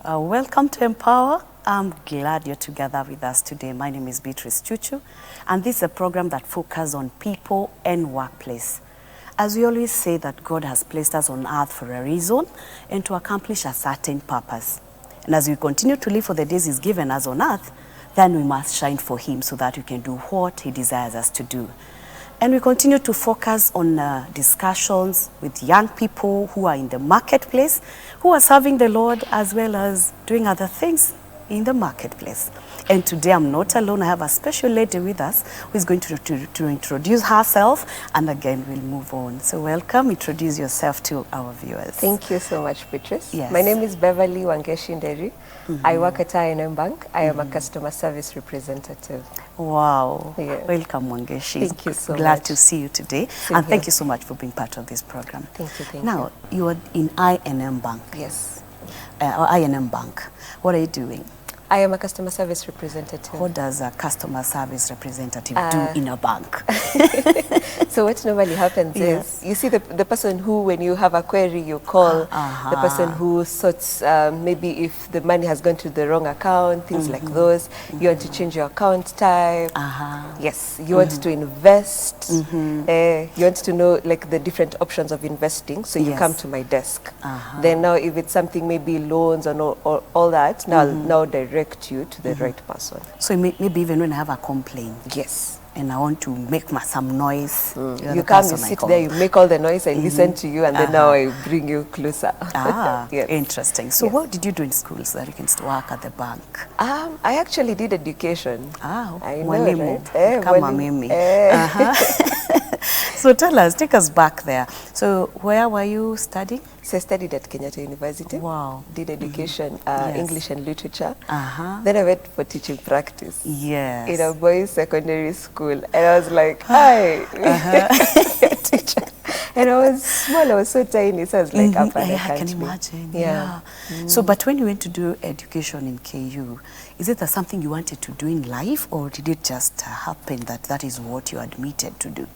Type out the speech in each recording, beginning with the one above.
Welcome to Empower. I'm glad you're together with us today. My name is Beatrice Chuchu, and this is a program that focuses on people and workplace. As we always say that God has placed us on earth for a reason and to accomplish a certain purpose. And as we continue to live for the days He's given us on earth, then we must shine for Him so that we can do what He desires us to do. And we continue to focus on discussions with young people who are in the marketplace, who are serving the Lord as well as doing other things in the marketplace. And today I'm not alone. I have a special lady with us who is going to introduce herself, and again we'll move on. So welcome, introduce yourself to our viewers. Thank you so much, Beatrice. Yes. My name is Beverly Wangeci Nderi. I work at I&M Bank. I am a customer service representative. Wow. Yeah. Welcome, Wangeshi. Thank you so Glad much. to see you today. Same and thank here. you so much for being part of this program. Thank you, thank Now, you are in I&M Bank. Yes. Or I&M Bank. What are you doing? I am a customer service representative. What does a customer service representative do in a bank? So what normally happens Yes. is, you see the person who, when you have a query, you call the person who sorts, maybe if the money has gone to the wrong account, things like those. You want to change your account type. Yes. You want to invest. You want to know like the different options of investing. So you Yes. come to my desk. Then now if it's something maybe loans or all that, now I'll now direct you to the right person. So maybe even when I have a complaint Yes. and I want to make some noise, you're You the come, you person I sit call. there, you make all the noise, I listen to you, and then now I bring you closer. Yes. Interesting. So Yes. what did you do in school so that you can work at the bank? I actually did education. I know, mwalimu. right? Kama mwalimu. mimi. So tell us, take us back there. So where were you studying? So I studied at Kenyatta University. Wow. Did education, Yes. English and literature. Uh-huh. Then I went for teaching practice Yes. in a boys' secondary school. And I was like, hi, teacher. And I was small, I was so tiny, so I was like, up and Yeah, I I can can't be. imagine. Yeah. So, but when you went to do education in KU, is it something you wanted to do in life, or did it just happen that that is what you admitted to do?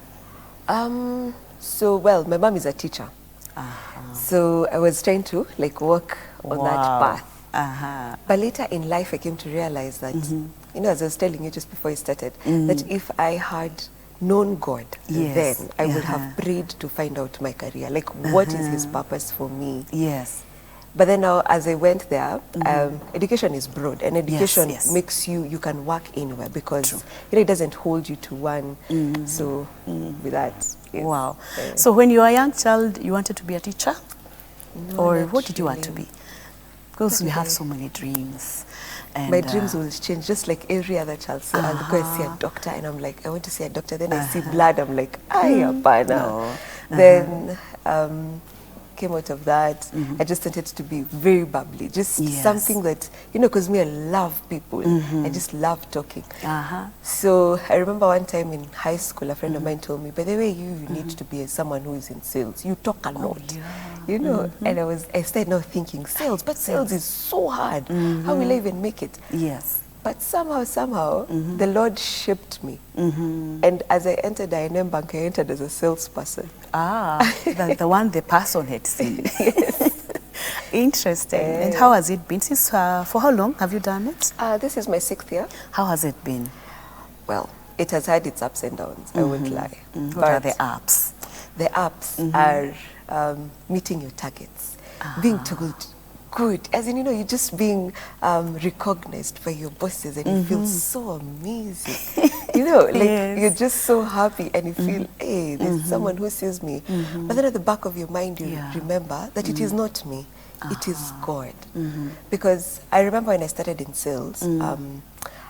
So, well, my mom is a teacher. So I was trying to like walk on that path. But later in life, I came to realize that, you know, as I was telling you just before I started, that if I had known God Yes. then, I would have prayed to find out my career. Like, what is His purpose for me? Yes. But then now, as I went there, education is broad, and education yes. makes you can work anywhere because you know, it doesn't hold you to one. So with that, yes. Wow. So when you were a young child, you wanted to be a teacher? No, Or not what did you want to really. be? Because we have so many dreams. And, My dreams will change, just like every other child. So I'll go and see a doctor, and I'm like, I want to see a doctor. Then I see blood, I'm like, ay, apana. No. Then came out of that. I just wanted to be very bubbly, just Yes. something that, you know, because me, I love people. I just love talking. So I remember one time in high school, a friend of mine told me, by the way, you need to be someone who is in sales. You talk a lot, you know. And I started now thinking, sales, but sales is so hard. How will I even make it? Yes. But somehow, the Lord shaped me. And as I entered I&M Bank, I entered as a salesperson. The one the person had seen. Interesting. And how has it been? Since for how long have you done it? This is my 6th year. How has it been? Well, it has had its ups and downs, I won't lie. What are the ups? The ups are meeting your targets, being told good, as in, you know, you're just being recognized by your bosses, and you feel so amazing. You know, like you're just so happy, and you feel, hey, there's someone who sees me. But then at the back of your mind, you remember that it is not me, it is God. Because I remember when I started in sales,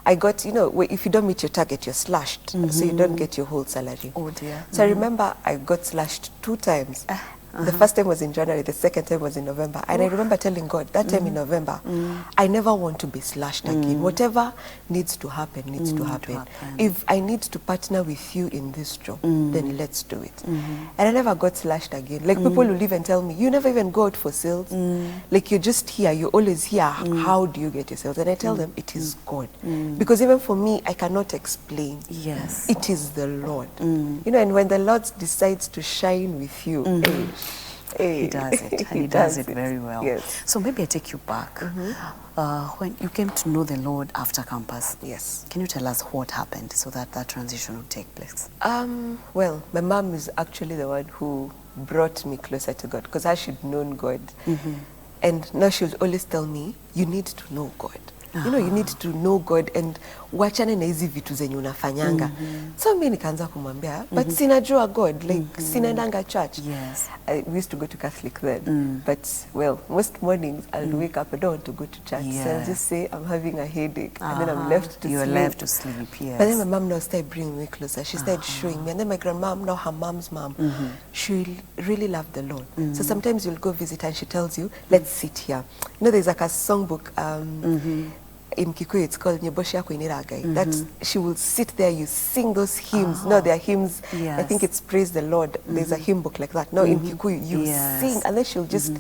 I got, you know, if you don't meet your target, you're slashed, so you don't get your whole salary. Oh dear. So I remember I got slashed 2 times. The first time was in January, the second time was in November. And I remember telling God, that time in November, I never want to be slashed again. Whatever needs to happen, needs to happen. If I need to partner with you in this job, then let's do it. And I never got slashed again. Like people will even tell me, you never even go out for sales. Like you're just here, you're always here. How do you get your sales? And I tell them, it is God. Because even for me, I cannot explain. Yes. It is the Lord. You know, and when the Lord decides to shine with you, Hey. He does it, and He he does does it it. very well. Yes. So maybe I take you back. When you came to know the Lord after campus, Yes. can you tell us what happened so that that transition would take place? Well, my mom is actually the one who brought me closer to God because I should known God. And now she would always tell me, you need to know God. You know, you need to know God and wachane na hizi vitu zenye unafanyanga. So mimi nikaanza kumwambia, but sinajua God, like sinaendanga church. Yes. We used to go to Catholic then, but well, most mornings I'll wake up, I don't want to go to church. So I'll Yes. just say I'm having a headache and then I'm left to You're sleep. left to sleep, yes. But then my mom now started bringing me closer. She started showing me. And then my grandma, now her mom's mom, she really loved the Lord. So sometimes you'll go visit her and she tells you, let's sit here. You know, there's like a songbook in Kikuyu, it's called Nyeboshi Yako Iniragai. That she will sit there, you sing those hymns. No, there are hymns, I Yes. think it's Praise the Lord. There's a hymn book like that. No, in Kikuyu, you Yes. sing and then she'll just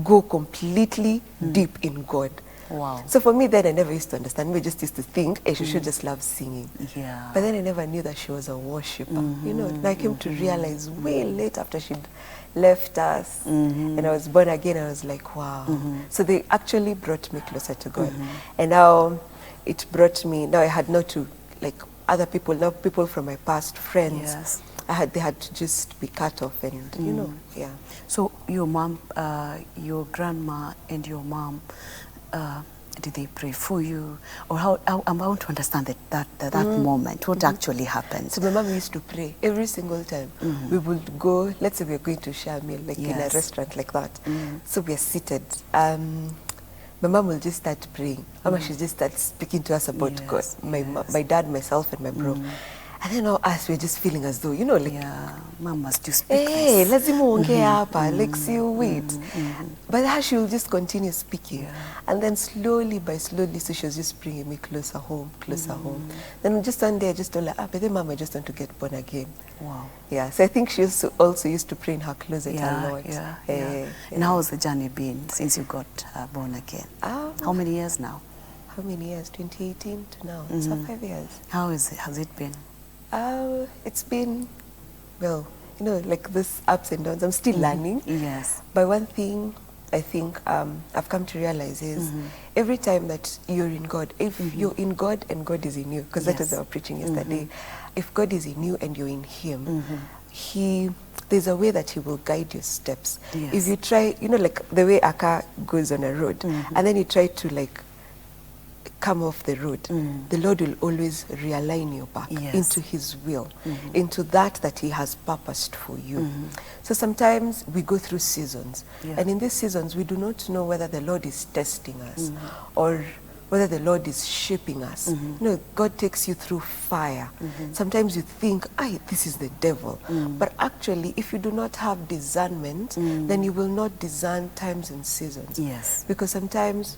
go completely deep in God. Wow. So for me then I never used to understand. We just used to think, hey, she should just love singing. Yeah. But then I never knew that she was a worshipper. You know, and I came to realize way late after she'd left us and I was born again, I was like, wow. So they actually brought me closer to God. And now it brought me, now I had not to, like other people, now people from my past friends, Yes. they had to just be cut off and, you know, yeah. So your mom, your grandma and your mom, did they pray for you? Or how I want to understand that moment, what actually happened? So my mom used to pray every single time. We would go, let's say we're going to share a meal, like in a Yes. restaurant like that. So we're seated. My mom will just start praying. Mama, she just starts speaking to us about God. Yes, My dad, myself, and my bro. And then all us, we're just feeling as though, you know, like, Yeah, mom must you speak hey, this. lazima uongee hapa, like see wait. But her, she will just continue speaking. Yeah. And then slowly by slowly, so she was just bringing me closer home, closer home. Then just one day I just told her, but then mom, I just want to get born again. Wow. Yeah, so I think she also used to pray in her closet Yeah, a lot. yeah, Eh, yeah. And how has the journey been since you got born again? How many years now? How many years? 2018 to now. It's 5 years. How has it been? It's been, well, you know, like this ups and downs. I'm still learning. Yes. But one thing I think I've come to realize is every time that you're in God, if you're in God and God is in you, because that was Yes. our preaching yesterday, if God is in you and you're in Him, there's a way that He will guide your steps. Yes. If you try, you know, like the way a car goes on a road, and then you try to like come off the road, the Lord will always realign you back Yes. into His will, into that He has purposed for you. So sometimes we go through seasons, Yeah. and in these seasons we do not know whether the Lord is testing us or whether the Lord is shaping us. You know, God takes you through fire. Sometimes you think, this is the devil. But actually, if you do not have discernment, then you will not discern times and seasons. Yes. Because sometimes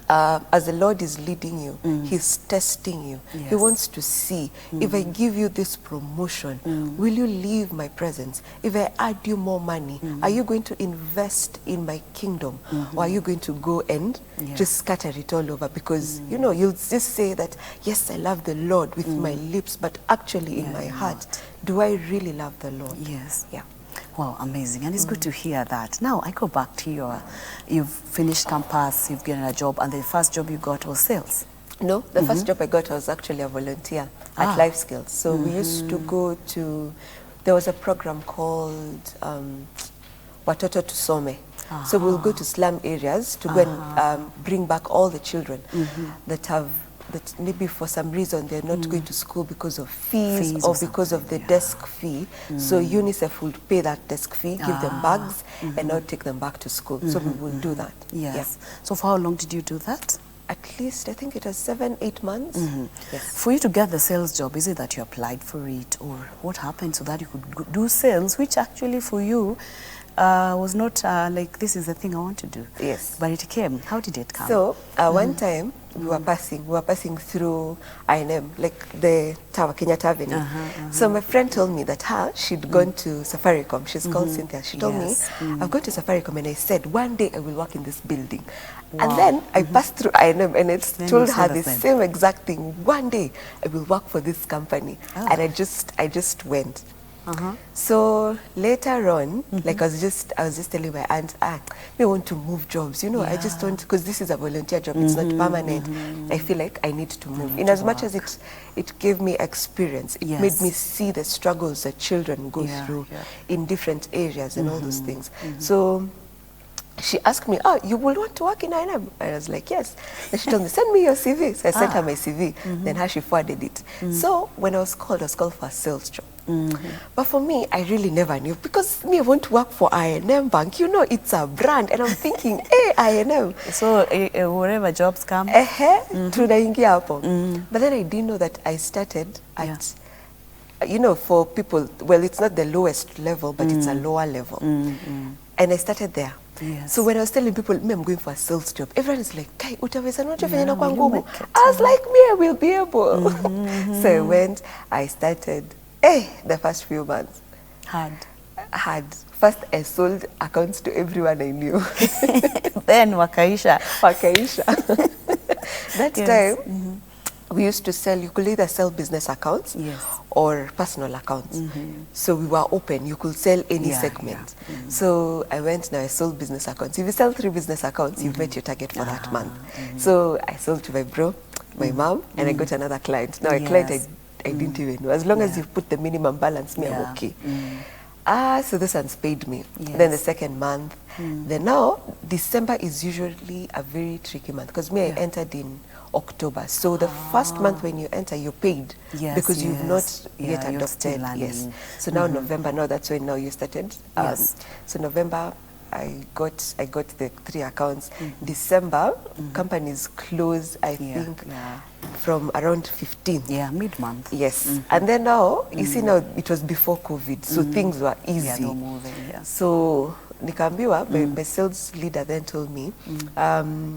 as the Lord is leading you, He's testing you. He Yes. wants to see, if I give you this promotion, will you leave my presence? If I add you more money, are you going to invest in my kingdom? Or are you going to go and Yeah. just scatter it all over? Because, you know, you'll just say that, yes, I love the Lord with my lips, but actually in Yeah, my you're heart, do I really love the Lord? Yes. Yeah. Wow, amazing. And it's good to hear that. Now, I go back to you've finished campus, you've gotten a job, and the first job you got was sales. No, the first job I got was actually a volunteer at Life Skills. So we used to go to, there was a program called Watoto Tusome. So we'll go to slum areas to go and bring back all the children that maybe for some reason they're not going to school because of fees or because of the desk fee. So UNICEF would pay that desk fee, give them bags, and now take them back to school. So we will do that. Yes. Yeah. So for how long did you do that? At least, I think it was 7-8 months. Yes. For you to get the sales job, is it that you applied for it, or what happened so that you could do sales, which actually for you was not like, this is the thing I want to do? Yes. But it came. How did it come? So one time we were passing through I&M, like the Tower, Kenyatta Avenue. So my friend told me that she'd gone to Safaricom. She's called Cynthia. She told me, I've gone to Safaricom, and I said, one day I will work in this building. And then I passed through I&M, and it Then told you her said the the same. same exact thing. One day I will work for this company. And I just went. So later on, like I was just telling my aunt, me want to move jobs. You know, I just want, because this is a volunteer job. It's not permanent. I feel like I need to move. In as much as it gave me experience, it made me see the struggles that children go through in different areas and all those things. So she asked me, you will want to work in I&M? I was like, yes. And she told me, send me your CV. So I sent her my CV. Then how she forwarded it. So when I was called for a sales job. But for me, I really never knew, because me, I want to work for I&M Bank. You know, it's a brand. And I'm thinking, hey, I&M. So wherever jobs come? Tunaingia hapo. But then I didn't know that I started at, you know, for people, well, it's not the lowest level, but it's a lower level. And I started there. So when I was telling people, me, I'm going for a sales job, everyone is like, Kai, utaweza noja venye na kwa ngumu. I was like, me, I will be able. So I went, I started, the first few months. Hard. First, I sold accounts to everyone I knew. Then wakaisha. That time, we used to sell, you could either sell business accounts or personal accounts. So we were open, you could sell any segment. So I went, now I sold business accounts. If you sell 3 business accounts, you've met your target for that month. So I sold to my bro, my mom, and I got another client. Now a client I didn't even know. As long as you put the minimum balance, me, I'm okay. So this one's paid me. Then the second month. Then now, December is usually a very tricky month, because me, I entered in October. So the first month when you enter, you're paid because you've not yet adopted. So now November, now that's when now you started. So November, I got the 3 accounts. December, companies close, I think, from around 15th. Mid-month. Yes. And then now, you see now, it was before COVID, so things were easy. No moving, So nikaambiwa, my sales leader then told me,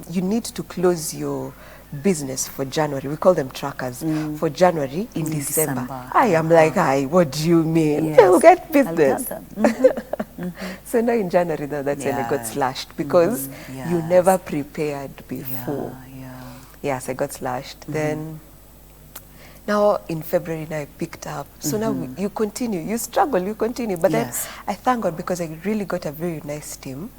you need to close your business for January. We call them trackers. For January in December. I am like, what do you mean? We'll get business. So now in January, now that's when I got slashed, because you never prepared before. Yes, I got slashed. Then now in February, now I picked up. So now you continue, you struggle, you continue. But then I thank God, because I really got a very nice team.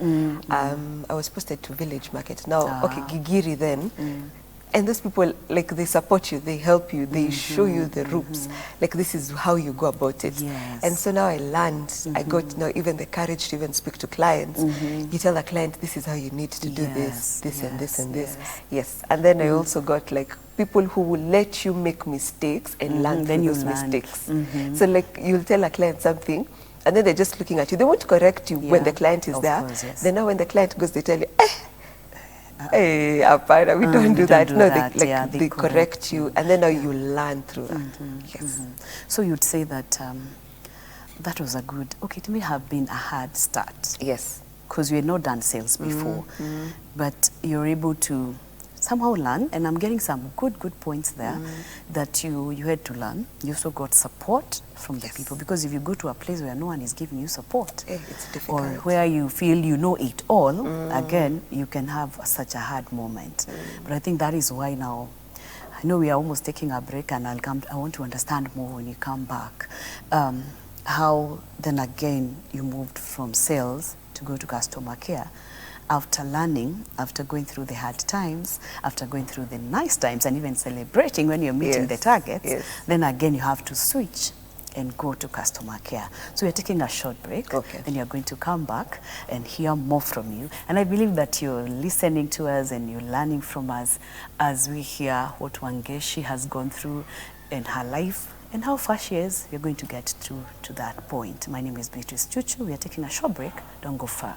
I was posted to Village Market. Now, Gigiri then. And those people, like, they support you, they help you, they show you the ropes. Like, this is how you go about it. And so now I learned, I got now even the courage to even speak to clients. You tell the client, this is how you need to do this and this and this. And then I also got, like, people who will let you make mistakes and learn from those mistakes. So, like, you'll tell a client something, and then they're just looking at you. They won't correct you when the client is there. Then now when the client goes, they tell you, hey, apana, we don't do that. No, they correct you, and then now you learn through that. So you'd say that that was a good, it may have been a hard start. Because you had not done sales before, but you're able to somehow learn, and I'm getting some good points there that you had to learn. You also got support from the people, because if you go to a place where no one is giving you support, it's difficult. or where you feel you know it all, again, you can have such a hard moment. But I think that is why now, I know we are almost taking a break, and I want to understand more when you come back, how then again you moved from sales to go to customer care. After learning, after going through the hard times, after going through the nice times, and even celebrating when you're meeting the targets, then again you have to switch and go to customer care. So we're taking a short break, then you're going to come back and hear more from you. And I believe that you're listening to us and you're learning from us as we hear what Wangeci has gone through in her life and how far she is. We're going to get to that point. My name is Beatrice Chuchu. We are taking a short break. Don't go far.